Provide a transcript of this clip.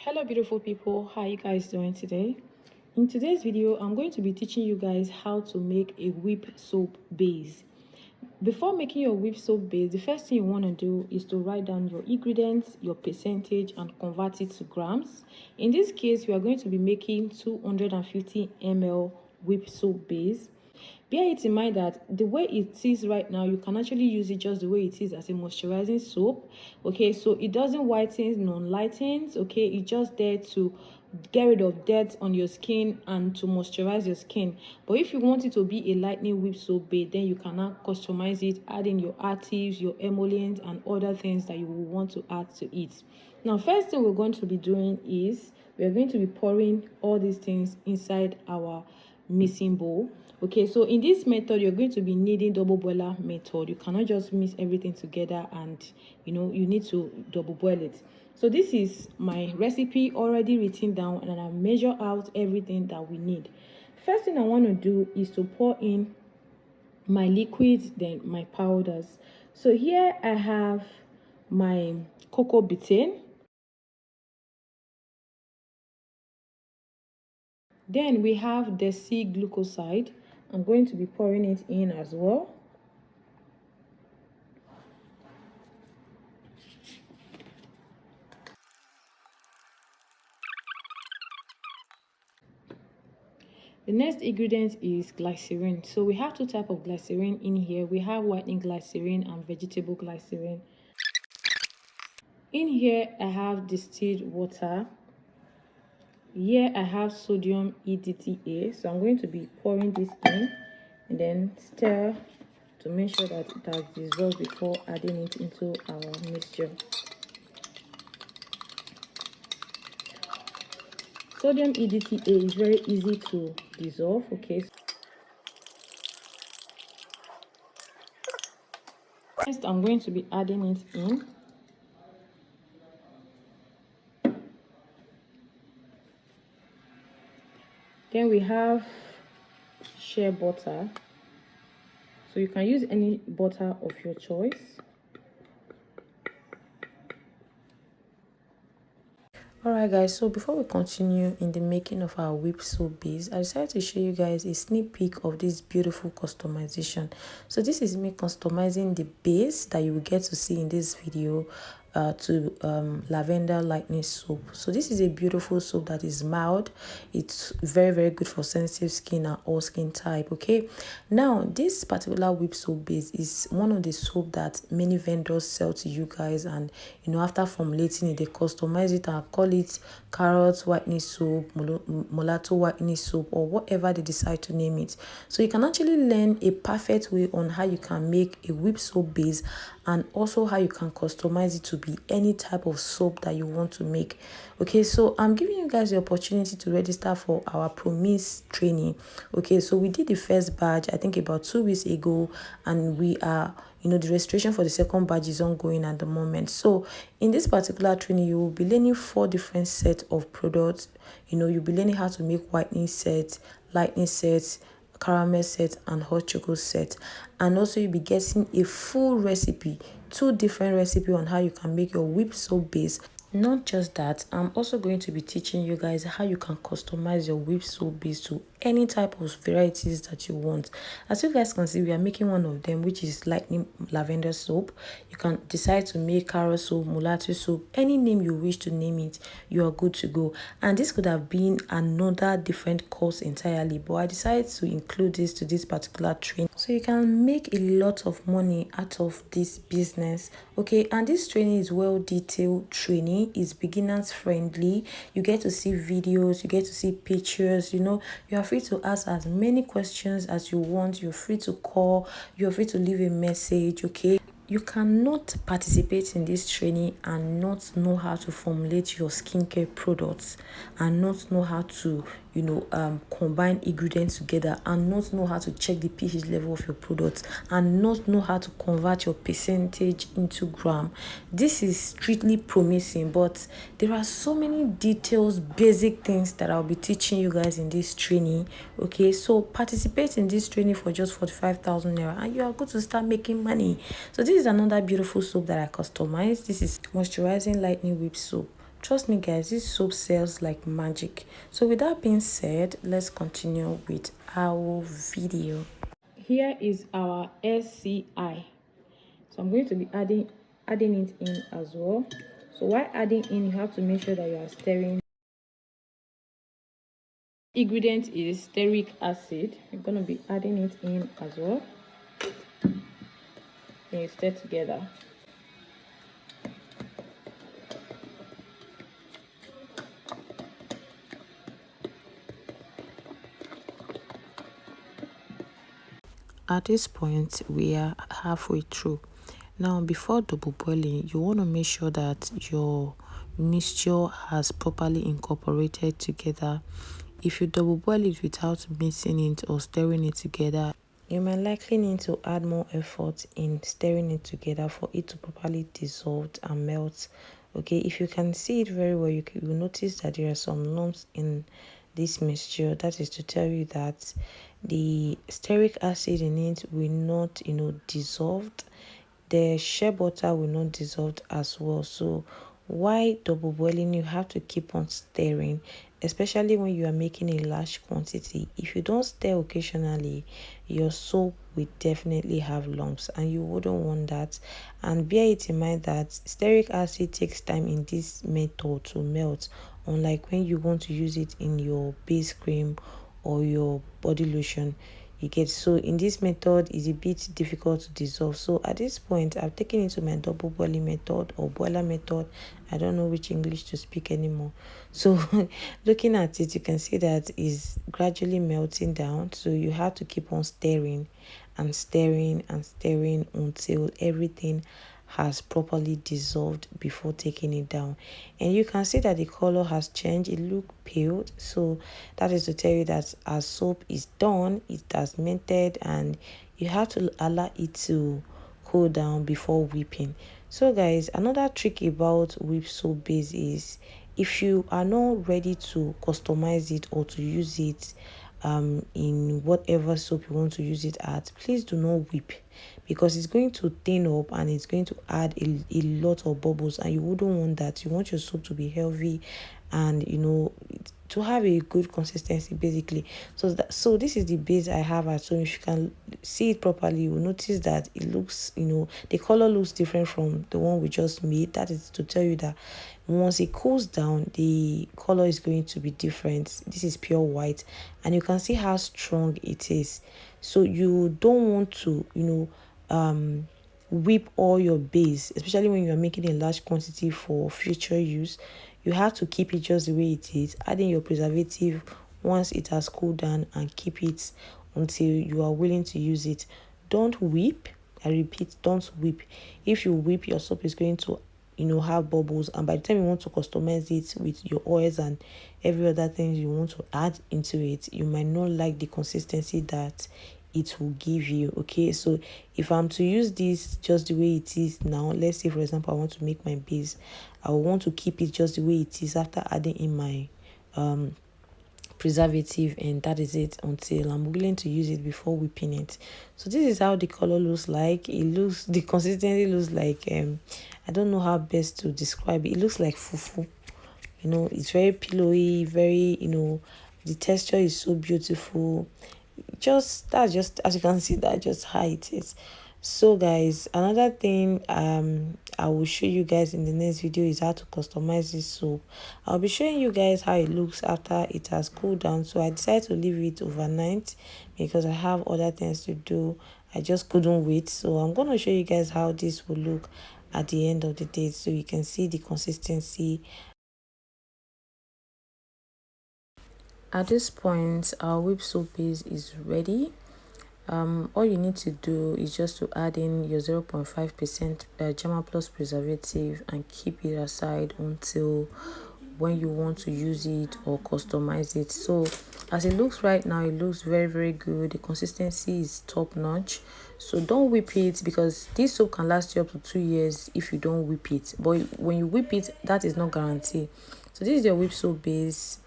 Hello beautiful people, how are you guys doing today? In today's video I'm going to be teaching you guys how to make a whip soap base. Before making your whip soap base, the first thing you want to do is to write down your ingredients, your percentage, and convert it to grams. In this case, we are going to be making 250 ml whip soap base. Bear it in mind that the way it is right now, you can actually use it just the way it is as a moisturizing soap. Okay, so it doesn't whiten, non-lightens. Okay, it's just there to get rid of dirt on your skin and to moisturize your skin. But if you want it to be a lightening whip soap base, then you can now customize it, add in your actives, your emollients, and other things that you will want to add to it. Now, first thing we're going to be doing is we're going to be pouring all these things inside our mixing bowl. Okay, so in this method you're going to be needing double boiler method. You cannot just mix everything together, and you need to double boil it. So this is my recipe already written down, and I measure out everything that we need. First thing I want to do is to pour in my liquids, then my powders. So here I have my cocoa betaine. Then we have the C glucoside. I'm going to be pouring it in as well. The next ingredient is glycerin. So we have two types of glycerin in here. We have whitening glycerin and vegetable glycerin. In here I have distilled water. Here I have sodium EDTA. So I'm going to be pouring this in and then stir to make sure that it has dissolved before adding it into our mixture. Sodium EDTA is very easy to dissolve. Okay. Next, I'm going to be adding it in. Then we have shea butter. So you can use any butter of your choice. Alright guys, so before we continue in the making of our whip soap base, I decided to show you guys a sneak peek of this beautiful customization. So this is me customizing the base that you will get to see in this video to lavender lightening soap. So this is a beautiful soap that is mild. It's very good for sensitive skin and all skin type. Okay, now this particular whip soap base is one of the soap that many vendors sell to you guys, and after formulating it, they customize it and call it carrot whitening soap, molato whitening soap, or whatever they decide to name it. So you can actually learn a perfect way on how you can make a whip soap base, and also how you can customize it to be any type of soap that you want to make. Okay, so I'm giving you guys the opportunity to register for our promise training. Okay, so we did the first batch I think about 2 weeks ago, and we are the registration for the second batch is ongoing at the moment. So in this particular training, you will be learning 4 different sets of products. You'll be learning how to make whitening sets, lightening sets, caramel set, and hot chocolate set. And also you'll be getting a full recipe, 2 different recipes on how you can make your whip soap base. Not just that, I'm also going to be teaching you guys how you can customize your whip soap base to any type of varieties that you want. As you guys can see, we are making one of them, which is lightning lavender soap. You can decide to make carrot soap, mulatto soap, any name you wish to name it, you are good to go. And this could have been another different course entirely, but I decided to include this to this particular training so you can make a lot of money out of this business. Okay, and this training is well detailed training. Is beginners friendly. You get to see videos, you get to see pictures. You are free to ask as many questions as you want. You're free to call, you're free to leave a message. Okay, you cannot participate in this training and not know how to formulate your skincare products, and not know how to combine ingredients together, and not know how to check the pH level of your products, and not know how to convert your percentage into gram. This is strictly promising, but there are so many details, basic things that I'll be teaching you guys in this training. Okay, so participate in this training for just 45,000 naira and you are good to start making money. So this is another beautiful soap that I customized. This is moisturizing lightning whip soap. Trust me guys, this soap sells like magic. So with that being said, let's continue with our video. Here is our SCI. So I'm going to be adding it in as well. So while adding in, you have to make sure that you are stirring. Ingredient is stearic acid. You're going to be adding it in as well. And you stir together. At this point, we are halfway through. Now, before double boiling, you want to make sure that your mixture has properly incorporated together. If you double boil it without mixing it or stirring it together, you might likely need to add more effort in stirring it together for it to properly dissolve and melt. Okay, if you can see it very well, you will notice that there are some lumps in this mixture. That is to tell you that the stearic acid in it will not, dissolved. The shea butter will not dissolve as well. So why double boiling, you have to keep on stirring, especially when you are making a large quantity. If you don't stir occasionally, your soap will definitely have lumps, and you wouldn't want that. And bear it in mind that stearic acid takes time in this method to melt, unlike when you want to use it in your base cream or your body lotion. You get, so in this method is a bit difficult to dissolve. So at this point, I've taken it to my double boiling method or boiler method. I don't know which English to speak anymore. So looking at it, you can see that is gradually melting down. So you have to keep on stirring and stirring and stirring until everything has properly dissolved before taking it down. And you can see that the color has changed. It look pale, so that is to tell you that our soap is done, it has melted, and you have to allow it to cool down before whipping. So guys, another trick about whip soap base is, if you are not ready to customize it or to use it in whatever soap you want to use it at, please do not whip, because it's going to thin up and it's going to add a lot of bubbles, and you wouldn't want that. You want your soap to be healthy and to have a good consistency basically. So this is the base I have at home. If you can see it properly, you will notice that it looks, the color looks different from the one we just made. That is to tell you that once it cools down, the color is going to be different. This is pure white, and you can see how strong it is. So you don't want to whip all your base, especially when you're making a large quantity for future use. You have to keep it just the way it is, adding your preservative once it has cooled down, and keep it until you are willing to use it. Don't whip. I repeat, don't whip. If you whip, your soap is going to have bubbles, and by the time you want to customize it with your oils and every other thing you want to add into it, you might not like the consistency that it will give you. Okay, so if I'm to use this just the way it is now, let's say for example I want to make my base, I will want to keep it just the way it is after adding in my preservative, and that is it until I'm willing to use it before whipping it. So this is how the color looks like. The consistency looks like I don't know how best to describe it. It looks like fufu. It's very pillowy, very, the texture is so beautiful. That's just, as you can see, that's just how it is. So guys, another thing I will show you guys in the next video is how to customize this soap. I'll be showing you guys how it looks after it has cooled down. So I decided to leave it overnight because I have other things to do. I just couldn't wait. So I'm going to show you guys how this will look at the end of the day, so you can see the consistency. At this point, our whip soap base is ready. All you need to do is just to add in your 0.5% German Plus preservative and keep it aside until when you want to use it or customize it. So as it looks right now, it looks very, very good. The consistency is top notch. So don't whip it, because this soap can last you up to 2 years if you don't whip it. But when you whip it, that is not guaranteed. So this is your whip soap base.